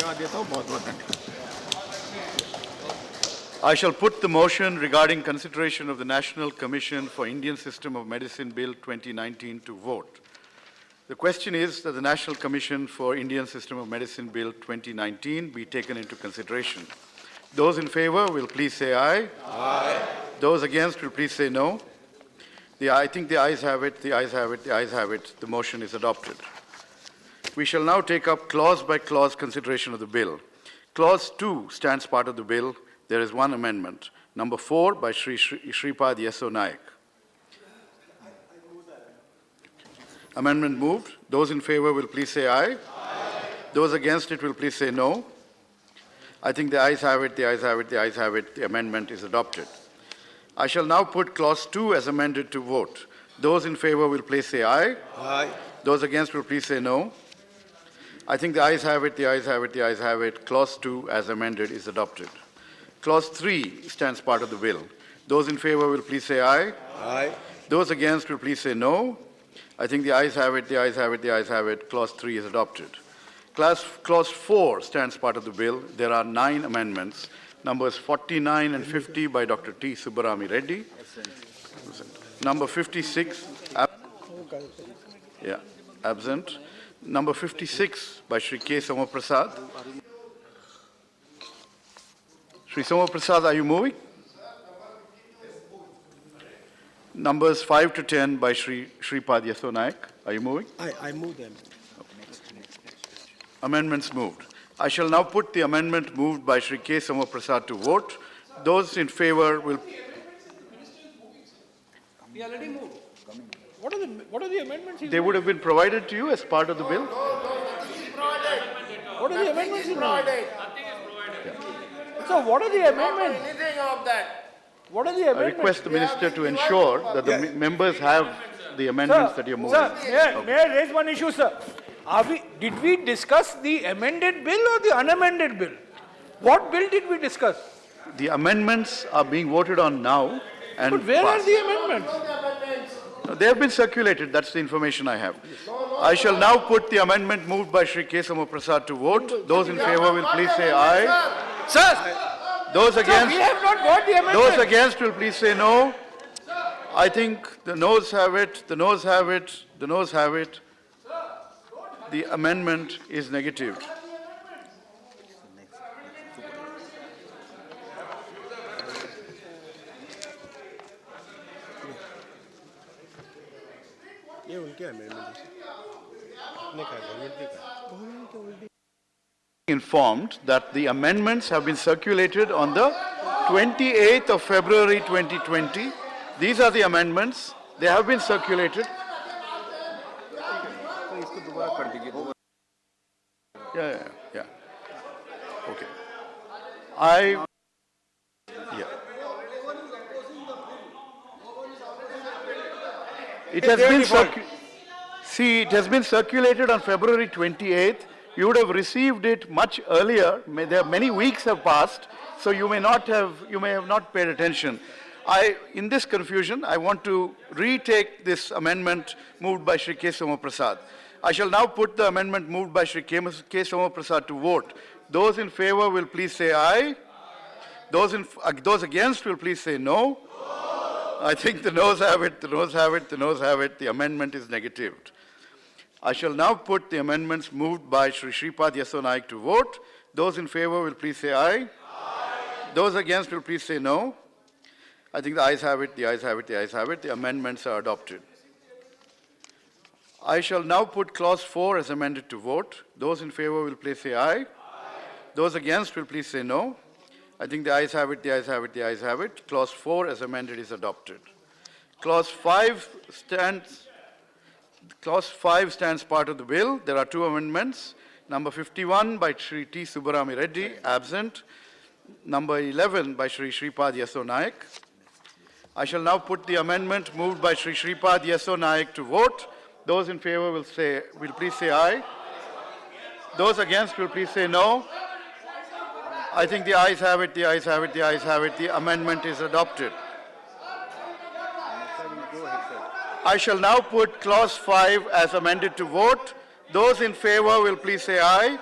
धन्यवाद देता हूँ, बहुत बहुत धन्यवाद. I shall put the motion regarding consideration of the National Commission for Indian System of Medicine Bill 2019 to vote. The question is that the National Commission for Indian System of Medicine Bill 2019 be taken into consideration. Those in favor will please say aye. Aye. Those against will please say no. I think the ayes have it, the ayes have it, the ayes have it. The motion is adopted. We shall now take up clause by clause consideration of the bill. Clause 2 stands part of the bill. There is one amendment. Number 4 by Shripad Yesso Naik. Amendment moved. Those in favor will please say aye. Aye. Those against it will please say no. I think the ayes have it, the ayes have it, the ayes have it. The amendment is adopted. I shall now put clause 2 as amended to vote. Those in favor will please say aye. Aye. Those against will please say no. I think the ayes have it, the ayes have it, the ayes have it. Clause 2 as amended is adopted. Clause 3 stands part of the bill. Those in favor will please say aye. Aye. Those against will please say no. I think the ayes have it, the ayes have it, the ayes have it. Clause 3 is adopted. Clause 4 stands part of the bill. There are 9 amendments. Numbers 49 and 50 by Dr. T. Subbarami Reddy. Number 56, absent. Number 56 by Shri K. Somaprasad. Shri Somaprasad, are you moving? Numbers 5 to 10 by Shripad Yesso Naik. Are you moving? I move them. Amendments moved. I shall now put the amendment moved by Shri K. Somaprasad to vote. Those in favor will... We already moved. What are the amendments? They would have been provided to you as part of the bill? What are the amendments? Nothing is provided. So what are the amendments? Anything of that. What are the I amendments? request the minister to ensure that the members have the amendments that you're moving. Sir, may I raise one issue, sir? Did we discuss the amended bill or the unamended bill? What bill did we discuss? The amendments are being voted on now. And But where are passed. the amendments? They have been circulated. That's the information I have. I shall now put the amendment moved by Shri K. Somaprasad to vote. Those in favor will please say aye. Sir, Those we against, have not got the amendment. those against will please say no. I think the noes have it, the noes have it, the noes have it. The amendment is negatived. ये उनके amendment है. अपने का government ने का. Informed that the amendments have been circulated on the 28th of February 2020. These are the amendments. They have been circulated. तो इसको दोबारा पढ़ दीजिए. Yeah. Okay. Yeah. It has been it has been circulated on February 28th. You would have received it much earlier. Many weeks have passed, so you may have not paid attention. In this confusion, I want to retake this amendment moved by Shri K. Somaprasad. I shall now put the amendment moved by Shri K. Somaprasad to vote. Those in favor will please say aye. Those against will please say no. I think the noes have it, the noes have it, the noes have it. The amendment is negatived. I shall now put the amendments moved by Shri Shripad Yesso Naik to vote. Those in favor will please say aye. Those against will please say no. I think the ayes have it, the ayes have it, the ayes have it. The amendments are adopted. I shall now put clause 4 as amended to vote. Those in favor will please say aye. Those against will please say no. I think the ayes have it, the ayes have it, the ayes have it. Clause 4 as amended is adopted. Clause 5 stands part of the bill. There are 2 amendments. Number 51 by Shri T. Subbarami Reddy, absent. Number 11 by Shri Shripad Yesso Naik. I shall now put the amendment moved by Shri Shripad Yesso Naik to vote. Those in favor will please say aye. Those against will please say no. I think the ayes have it, the ayes have it, the ayes have it. The amendment is adopted. I shall now put clause 5 as amended to vote. Those in favor will please say aye.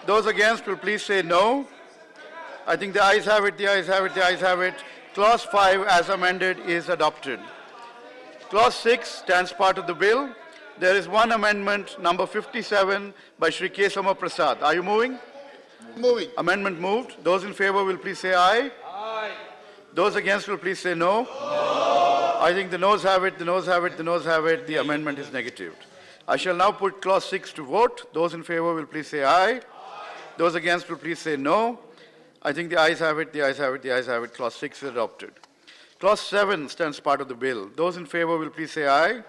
Those against will please say no. I think the ayes have it, the ayes have it, the ayes have it. Clause 5 as amended is adopted. Clause 6 stands part of the bill. There is one amendment, number 57, by Shri Kesama Prasad. Are you moving? Moving. Amendment moved. Those in favor will please say aye. Aye. Those against will please say no. I think the noes have it, the noes have it, the noes have it. The amendment is negatived. I shall now put clause 6 to vote. Those in favor will please say aye. Those against will please say no. I think the ayes have it, the ayes have it, the ayes have it. Clause 6 is adopted. Clause 7 stands part of the bill. Those in favor will please say aye.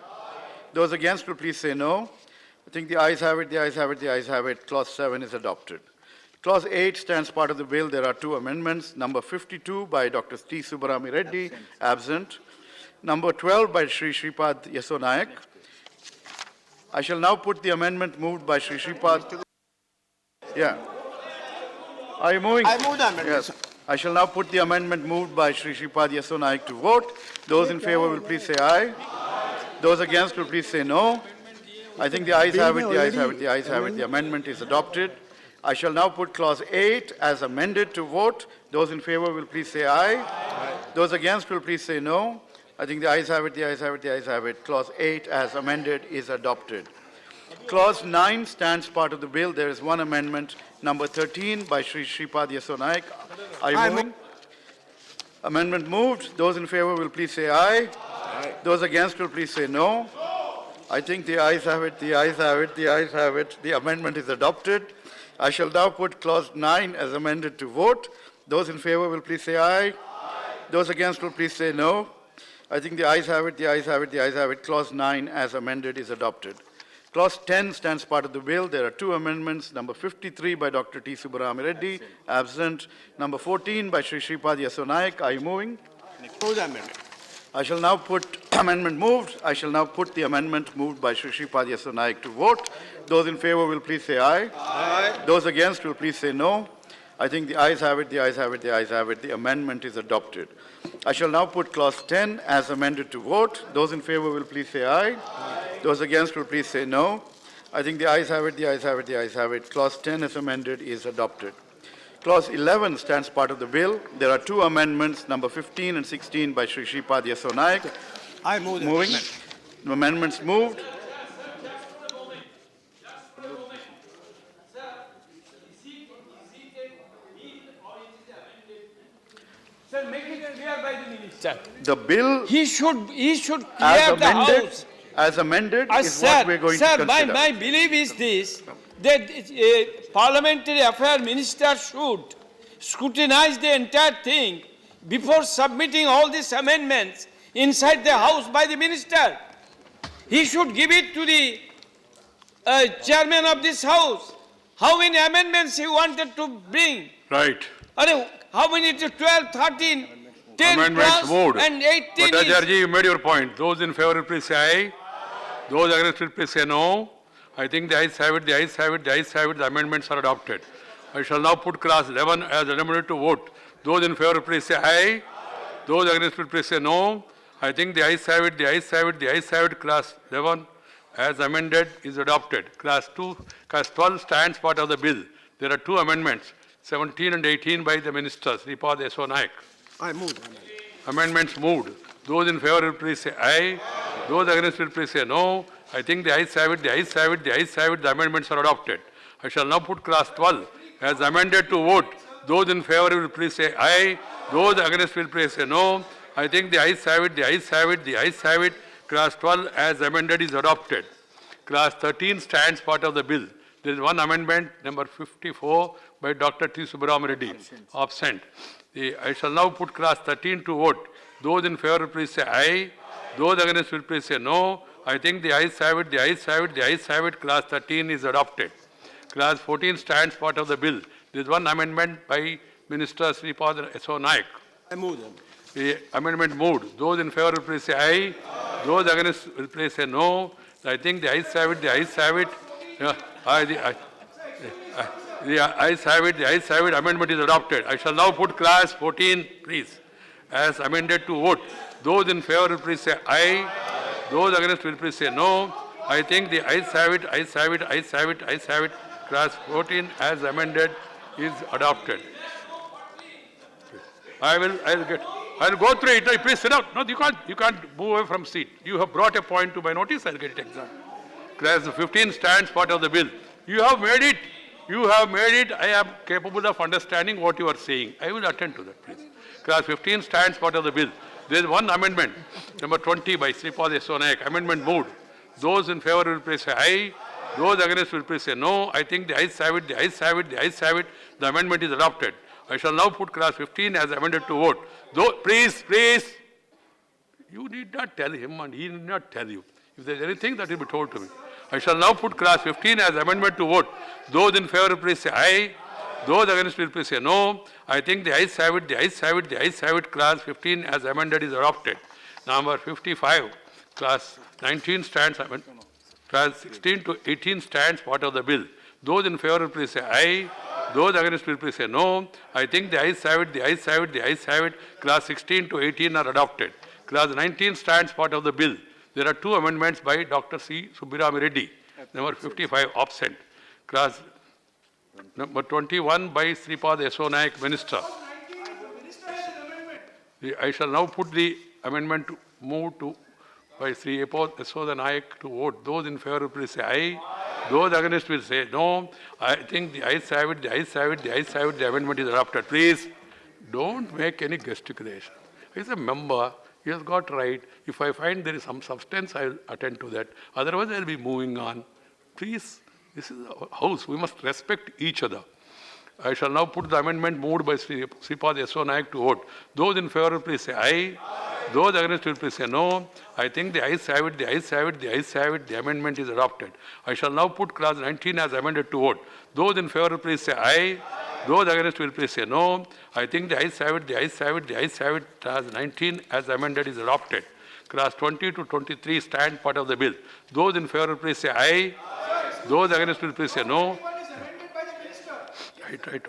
Those against will please say no. I think the ayes have it, the ayes have it, the ayes have it. Clause 7 is adopted. Clause 8 stands part of the bill. There are two amendments. Number 52 by Dr. T. Subbarami Reddy, absent. Number 12 by Shri Shripad Yeso Nayak. I shall now put the amendment moved by Shri Shripad. Yeah. Are you moving? I move the amendment. Yes. I shall now put the amendment moved by Shri Shripad Yeso Nayak to vote. Those in favor will please say aye. Those against will please say no. I think the ayes have it, the ayes have it, the ayes have it. The amendment is adopted. I shall now put clause 8 as amended to vote. Those in favor will please say aye. Those against will please say no. I think the ayes have it, the ayes have it, the ayes have it. Clause 8 as amended is adopted. Clause 9 stands part of the bill. There is one amendment, number 13 by Shri Shripad Yeso Nayak. Are you moving? Amendment moved. Those in favor will please say aye. Those against will please say no. I think the ayes have it, the ayes have it, the ayes have it. The amendment is adopted. I shall now put clause 9 as amended to vote. Those in favor will please say aye. Those against will please say no. I think the ayes have it, the ayes have it, the ayes have it. Clause 9 as amended is adopted. Clause 10 stands part of the bill. There are two amendments. Number 53 by Dr. T. Subbarami Reddy, absent. Number 14 by Shri Shripad Yeso Nayak. Are you moving? Move the amendment. I shall now put amendment moved. I shall now put the amendment moved by Shri Shripad Yeso Nayak to vote. Those in favor will please say aye. Aye. Those against will please say no. I think the ayes have it, the ayes have it, the ayes have it. The amendment is adopted. I shall now put clause 10 as amended to vote. Those in favor will please say aye. Those against will please say no. I think the ayes have it, the ayes have it, the ayes have it. Clause 10 as amended is adopted. Clause 11 stands part of the bill. There are two amendments, number 15 and 16 by Shri Shripad Yeso Nayak. I move the Moving. amendment. Amendments moved. Sir, make it clear by the minister. The bill He should as clear the amended, house. as amended is Sir, what we're going sir, to consider. my belief is this, that parliamentary affair minister should scrutinize the entire thing before submitting all these amendments inside the house by the minister. He should give it to the chairman of this house. How many amendments he wanted to bring? Right. How many? 12, 13, 10 Amendments plus moved. and 18 is... Bhattacharya, you made your point. Those in favor will please say aye. Those against will please say no. I think the ayes have it, the ayes have it, the ayes have it. The amendments are adopted. I shall now put clause 11 as amended to vote. Those in favor will please say aye. Those against will please say no. I think the ayes have it, the ayes have it, the ayes have it. Clause 11 as amended is adopted. Clause 12 stands part of the bill. There are two amendments, 17 and 18 by the ministers, Shripad Yeso Nayak. I move the amendment. Amendments moved. Those in favor will please say aye. Those against will please say no. I think the ayes have it, the ayes have it, the ayes have it. The amendments are adopted. I shall now put clause 12 as amended to vote. Those in favor will please say aye. Those against will please say no. I think the ayes have it, the ayes have it, the ayes have it. Clause 12 as amended is adopted. Clause 13 stands part of the bill. There is one amendment, number 54, by Dr. T. Subbarami Reddy, absent. I shall now put clause 13 to vote. Those in favor will please say aye. Those against will please say no. I think the ayes have it, the ayes have it, the ayes have it. Clause 13 is adopted. Clause 14 stands part of the bill. There is one amendment by Minister Shripad Yeso Nayak. I move them. The amendment moved. Those in favor will please say aye. Those against will please say no. I think the ayes have it, the ayes have it. The ayes have it, the ayes have it. Amendment is adopted. I shall now put clause 14, please, as amended to vote. Those in favor will please say aye. Those against will please say no. I think the ayes have it, ayes have it, ayes have it, ayes have it. Class 14 as amended is adopted. I'll go through it. No, please sit down. No, you can't move away from seat. You have brought a point to my notice, I'll get it examined. Class 15 stands part of the bill. You have made it. I am capable of understanding what you are saying. I will attend to that, please. Class 15 stands part of the bill. There is one amendment, number 20 by Sripad Yeso Naik. Amendment moved. Those in favor will please say aye. Those against will please say no. I think the ayes have it, the ayes have it, the ayes have it. The amendment is adopted. I shall now put class 15 as amended to vote. Please. You need not tell him and he need not tell you. If there is anything that will be told to me. I shall now put class 15 as amendment to vote. Those in favor please say aye. Those against will please say no. I think the ayes have it, the ayes have it, the ayes have it. Class 15 as amended is adopted. Number 55, class 19 stands, class 16 to 18 stands part of the bill. Those in favor will please say aye. Those against will please say no. I think the ayes have it, the ayes have it, the ayes have it. Class 16 to 18 are adopted. Class 19 stands part of the bill. There are two amendments by Dr. C. Subbirami Reddy. Number 55 absent. Class number 21 by Sripad Yeso Naik, Minister. I shall now put the amendment to move to by Sri Yeso Naik to vote. Those in favor please say aye. Those against will say no. I think the ayes have it, the ayes have it, the ayes have it. The amendment is adopted. Please don't make any gesticulation. He's a member. He has got right. If I find there is some substance, I will attend to that. Otherwise, I will be moving on. Please, this is a house. We must respect each other. I shall now put the amendment moved by Sripad Yeso Naik to vote. Those in favor, please say aye. Those against will please say no. I think the ayes have it, the ayes have it, the ayes have it. The amendment is adopted. I shall now put clause 19 as amended to vote. Those in favor, please say aye. Those against will please say no. I think the ayes have it, the ayes have it, the ayes have it. Clause 19 as amended is adopted. Class 20 to 23 stand part of the bill. Those in favor, please say aye. Those against will please say no. Right.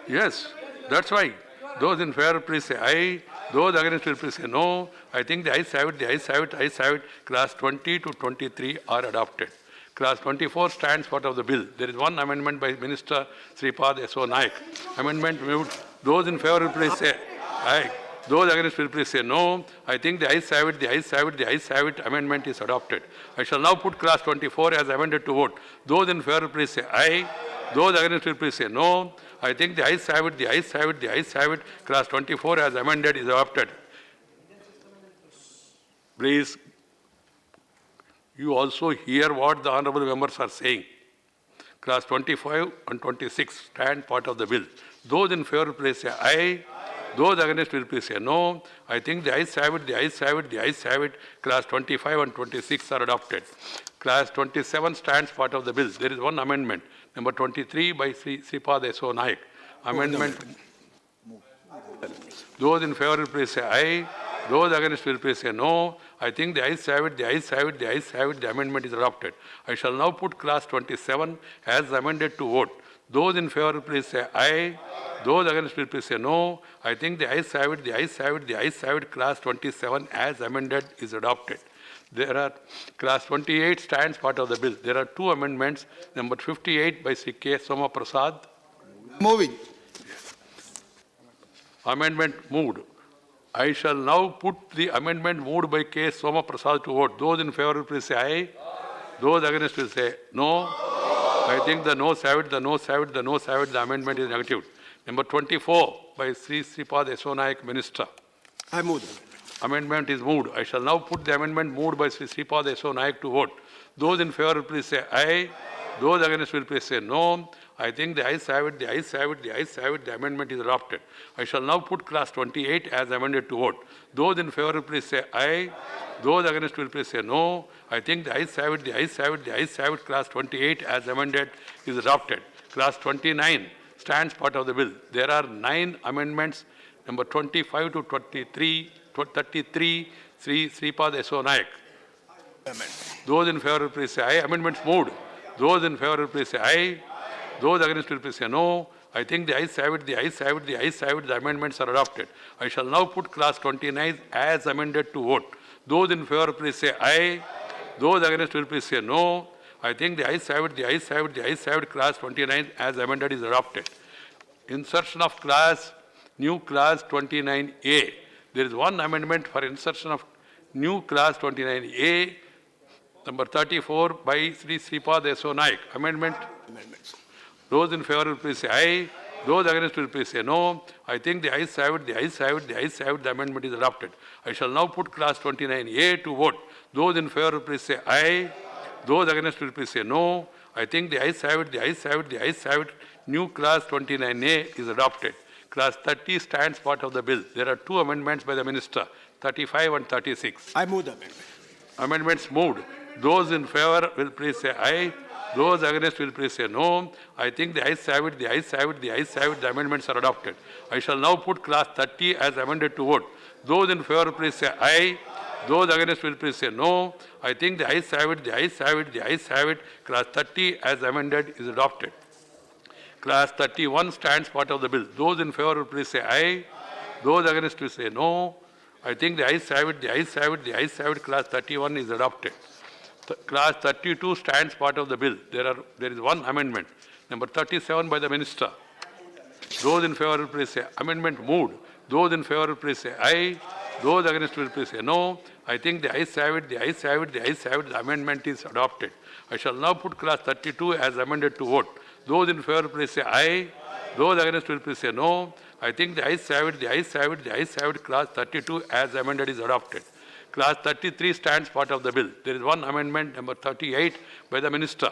Yes, that's why. Those in favor, please say aye. Those against will please say no. I think the ayes have it, the ayes have it, ayes have it. Class 20 to 23 are adopted. Class 24 stands part of the bill. There is one amendment by Minister Sripad Yeso Naik. Amendment moved. Those in favor will please say aye. Those against will please say no. I think the ayes have it, the ayes have it, the ayes have it. Amendment is adopted. I shall now put class 24 as amended to vote. Those in favor will please say aye. Those against will please say no. I think the ayes have it, the ayes have it, the ayes have it. Class 24 as amended is adopted. Please, you also hear what the honorable members are saying. Class 25 and 26 stand part of the bill. Those in favor please say aye. Those against will please say no. I think the ayes have it, the ayes have it, the ayes have it. Class 25 and 26 are adopted. Class 27 stands part of the bill. There is one amendment, number 23 by Sripad Yeso Naik. Amendment. Those in favor will please say aye. Those against will please say no. I think the ayes have it, the ayes have it, the ayes have it. The amendment is adopted. I shall now put class 27 as amended to vote. Those in favor will please say aye. Those against will please say no. I think the ayes have it, the ayes have it, the ayes have it. Class 27 as amended is adopted. There are class 28 stands part of the bill. There are two amendments. Number 58 by Sri K. Soma Prasad. Moving. Amendment moved. I shall now put the amendment moved by K. Soma Prasad to vote. Those in favor will please say aye. Those against will say no. I think the noes have it, the noes have it, the noes have it. The amendment is negative. Number 24 by Sripad Yeso Naik, Minister. I move. Amendment is moved. I shall now put the amendment moved by Sripad Yeso Naik to vote. Those in favor will please say aye. Those against will please say no. I think the ayes have it, the ayes have it, the ayes have it. The amendment is adopted. I shall now put class 28 as amended to vote. Those in favor will please say aye. Those against will please say no. I think the ayes have it, the ayes have it, the ayes have it. Class 28 as amended is adopted. Class 29 stands part of the bill. There are 9 amendments, number 25 to 33, Sripad Yeso Naik. Those in favor will please say aye. Amendments moved. Those in favor will please say aye. Those against will please say no. I think the ayes have it, the ayes have it, the ayes have it. The amendments are adopted. I shall now put class 29 as amended to vote. Those in favor please say aye. Those against will please say no. I think the ayes have it, the ayes have it, the ayes have it. Class 29 as amended is adopted. Insertion of new class 29A. There is one amendment for insertion of new class 29A, number 34 by Sri Sripad Yeso Naik. Amendments. Those in favor will please say aye. Those against will please say no. I think the ayes have it, the ayes have it, the ayes have it. The amendment is adopted. I shall now put class 29A to vote. Those in favor will please say aye. Those against will please say no. I think the ayes have it, the ayes have it, the ayes have it. New class 29A is adopted. Class 30 stands part of the bill. There are two amendments by the minister, 35 and 36. I move the amendment. Amendments moved. Those in favor will please say aye. Those against will please say no. I think the ayes have it, the ayes have it, the ayes have it. The amendments are adopted. I shall now put class 30 as amended to vote. Those in favor will please say aye. Those against will please say no. I think the ayes have it, the ayes have it, the ayes have it. Class 30 as amended is adopted. Class 31 stands part of the bill. Those in favor will please say aye. Those against will say no. I think the ayes have it, the ayes have it, the ayes have it. Class 31 is adopted. Class 32 stands part of the bill. There is one amendment, number 37 by the minister. Those in favor will please say amendment moved. Those in favor will please say aye. Those against will please say no. I think the ayes have it, the ayes have it, the ayes have it. The amendment is adopted. I shall now put class 32 as amended to vote. Those in favor will please say aye. Those against will please say no. I think the ayes have it, the ayes have it, the ayes have it. Class 32 as amended is adopted. Class 33 stands part of the bill. There is one amendment, number 38, by the minister.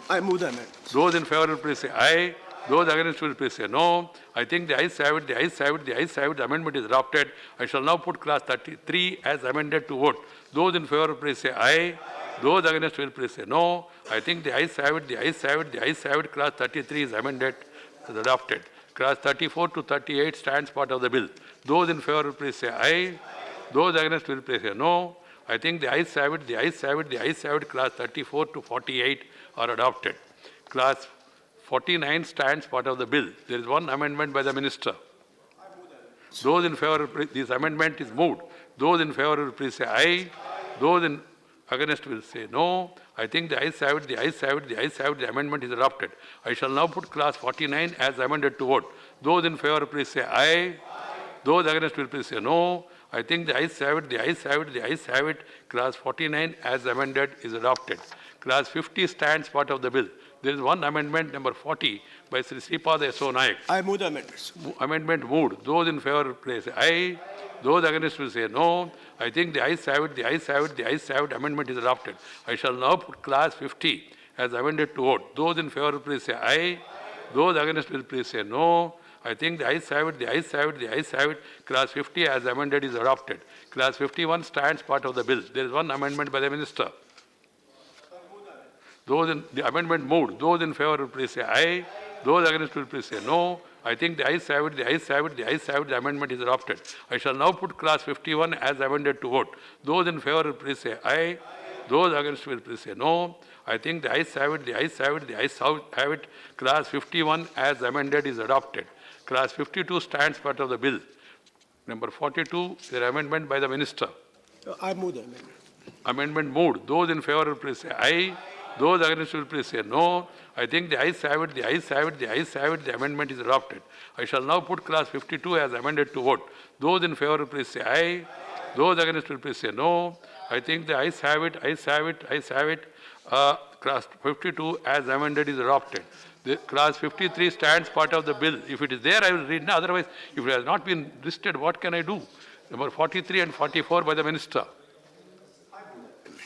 I move the amendment. Those in favor will please say aye. Those against will please say no. I think the ayes have it, the ayes have it, the ayes have it. The amendment is adopted. I shall now put class 33 as amended to vote. Those in favor will please say aye. Those against will please say no. I think the ayes have it, the ayes have it, the ayes have it. Class 33 is amended, is adopted. Class 34 to 38 stands part of the bill. Those in favor will please say aye. Those against will please say no. I think the ayes have it, the ayes have it, the ayes have it. Class 34 to 48 are adopted. Class 49 stands part of the bill. There is one amendment by the minister. Those in favor, this amendment is moved. Those in favor will please say aye. Those in against will say no. I think the ayes have it, the ayes have it, the ayes have it. The amendment is adopted. I shall now put class 49 as amended to vote. Those in favor please say aye. Those against will please say no. I think the ayes have it, the ayes have it, the ayes have it. Class 49 as amended is adopted. Class 50 stands part of the bill. There is one amendment, number 40, by Sri Sripad Yeso Naik. I move the amendments. Amendment moved. Those in favor please say aye. Those against will say no. I think the ayes have it, the ayes have it, the ayes have it. Amendment is adopted. I shall now put class 50 as amended to vote. Those in favor please say aye. Those against will please say no. I think the ayes have it, the ayes have it, the ayes have it. Class 50 as amended is adopted. Class 51 stands part of the bill. There is one amendment by the minister. Those in the amendment moved. Those in favor will please say aye. Those against will please say no. I think the ayes have it, the ayes have it, the ayes have it. The amendment is adopted. I shall now put class 51 as amended to vote. Those in favor will please say aye. Those against will please say no. I think the ayes have it, the ayes have it, the ayes have it. Class 51 as amended is adopted. Class 52 stands part of the bill. Number 42, the amendment by the minister. I move the amendment. Amendment moved. Those in favor will please say aye. Those against will please say no. I think the ayes have it, the ayes have it, the ayes have it. The amendment is adopted. I shall now put class 52 as amended to vote. Those in favor will please say aye. Those against will please say no. I think the ayes have it, ayes have it, ayes have it. Class 52 as amended is adopted. The class 53 stands part of the bill. If it is there, I will read. No, otherwise, if it has not been listed, what can I do? Number 43 and 44 by the minister.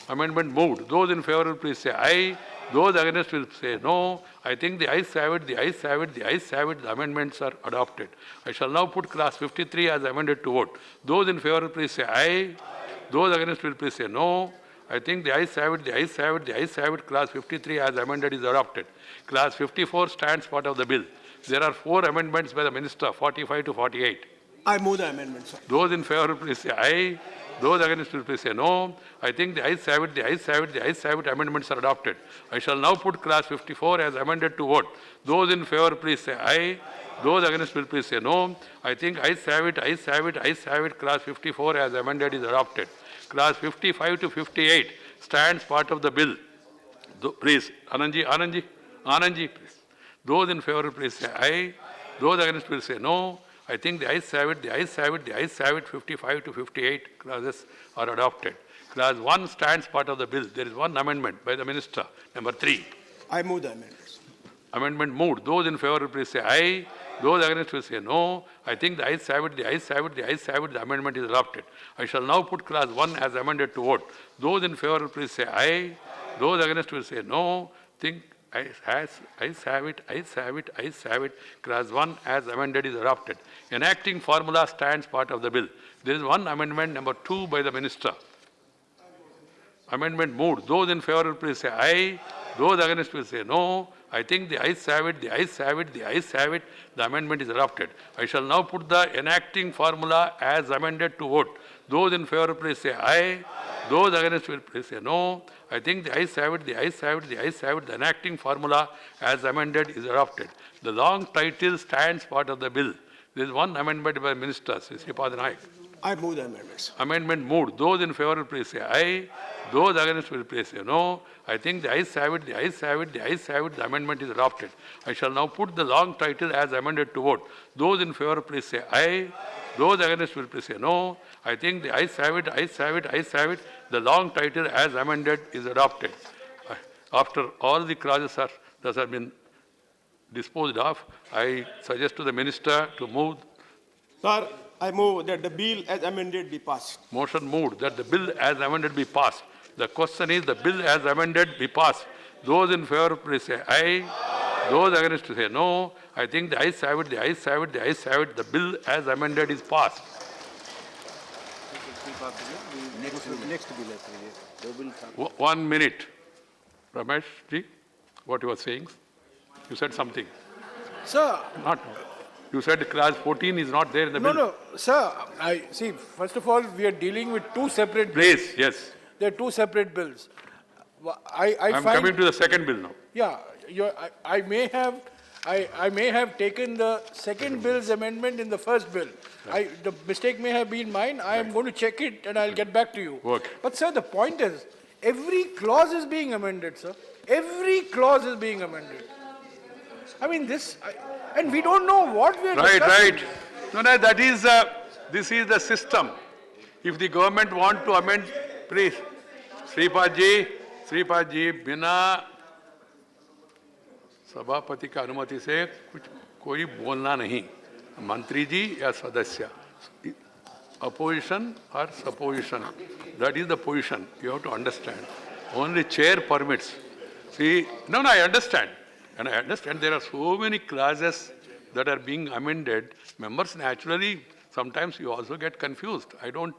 Amendment moved. Those in favor will please say aye. Those against will say no. I think the ayes have it, the ayes have it, the ayes have it. The amendments are adopted. I shall now put class 53 as amended to vote. Those in favor will please say aye. Those against will please say no. I think the ayes have it, the ayes have it, the ayes have it. Class 53 as amended is adopted. Class 54 stands part of the bill. There are 4 amendments by the minister, 45 to 48. I move the amendment, sir. Those in favor will please say aye. Those against will please say no. I think the ayes have it, the ayes have it, the ayes have it. Amendments are adopted. I shall now put class 54 as amended to vote. Those in favor please say aye. Those against will please say no. I think ayes have it, ayes have it, ayes have it. Class 54 as amended is adopted. Class 55 to 58 stands part of the bill. Please, Anandji, please. Those in favor, please say aye. Those against will say no. I think the ayes have it, the ayes have it, the ayes have it. 55 to 58 clauses are adopted. Clause 1 stands part of the bill. There is one amendment by the minister. Number 3. I move the amendments. Amendment moved. Those in favor, please say aye. Those against will say no. I think the ayes have it, the ayes have it, the ayes have it. The amendment is adopted. I shall now put clause 1 as amended to vote. Those in favor, please say aye. Those against will say no. Think ayes have it, ayes have it, ayes have it. Clause 1 as amended is adopted. Enacting formula stands part of the bill. There is one amendment, number 2, by the minister. Amendment moved. Those in favor will please say aye. Those against will say no. I think the ayes have it, the ayes have it, the ayes have it. The amendment is adopted. I shall now put the enacting formula as amended to vote. Those in favor will please say aye. Those against will please say no. I think the ayes have it, the ayes have it, the ayes have it. The enacting formula as amended is adopted. The long title stands part of the bill. There is one amendment by Minister, Sripad Naik. I move the amendments. Amendment moved. Those in favor will please say aye. Those against will please say no. I think the ayes have it, the ayes have it, the ayes have it. The amendment is adopted. I shall now put the long title as amended to vote. Those in favor please say aye. Those against will please say no. I think the ayes have it, ayes have it, ayes have it. The long title as amended is adopted. After all the clauses that have been disposed of, I suggest to the minister to move. Sir, I move that the bill as amended be passed. Motion moved that the bill as amended be passed. The question is the bill as amended be passed. Those in favor please say aye. Those against say no. I think the ayes have it, the ayes have it, the ayes have it. The bill as amended is passed. Next bill. 1 minute. Ramesh ji, what you were saying? You said something. Sir, Not. You said clause 14 is not there in the bill. no, sir, I see, first of all, we are dealing with two separate bills. Please, yes. There are two separate bills. I I'm find, coming to the second bill now. yeah, I may have taken the second bill's amendment in the first bill. The mistake may have been mine. I am going to check it and I'll get back to you. Okay. But sir, the point is, every clause is being amended, sir. Every clause is being amended. I mean, and we don't know what we are discussing. Right. No, that is, this is the system. If the government want to amend, please, Sripad ji, बिना सभापति का अनुमति से कुछ कोई बोलना नहीं. मंत्री जी या सदस्य. Opposition or supposition. That is the position. You have to understand. Only chair permits. See, no, I understand. And I understand there are so many clauses that are being amended. Members naturally, sometimes you also get confused. I don't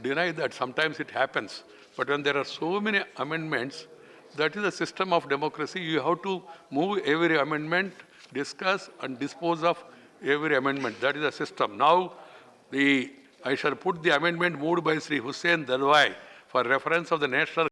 deny that sometimes it happens. But when there are so many amendments, that is the system of democracy. You have to move every amendment, discuss and dispose of every amendment. That is the system. Now, I shall put the amendment moved by Sri Hussain Dalwai for reference of the National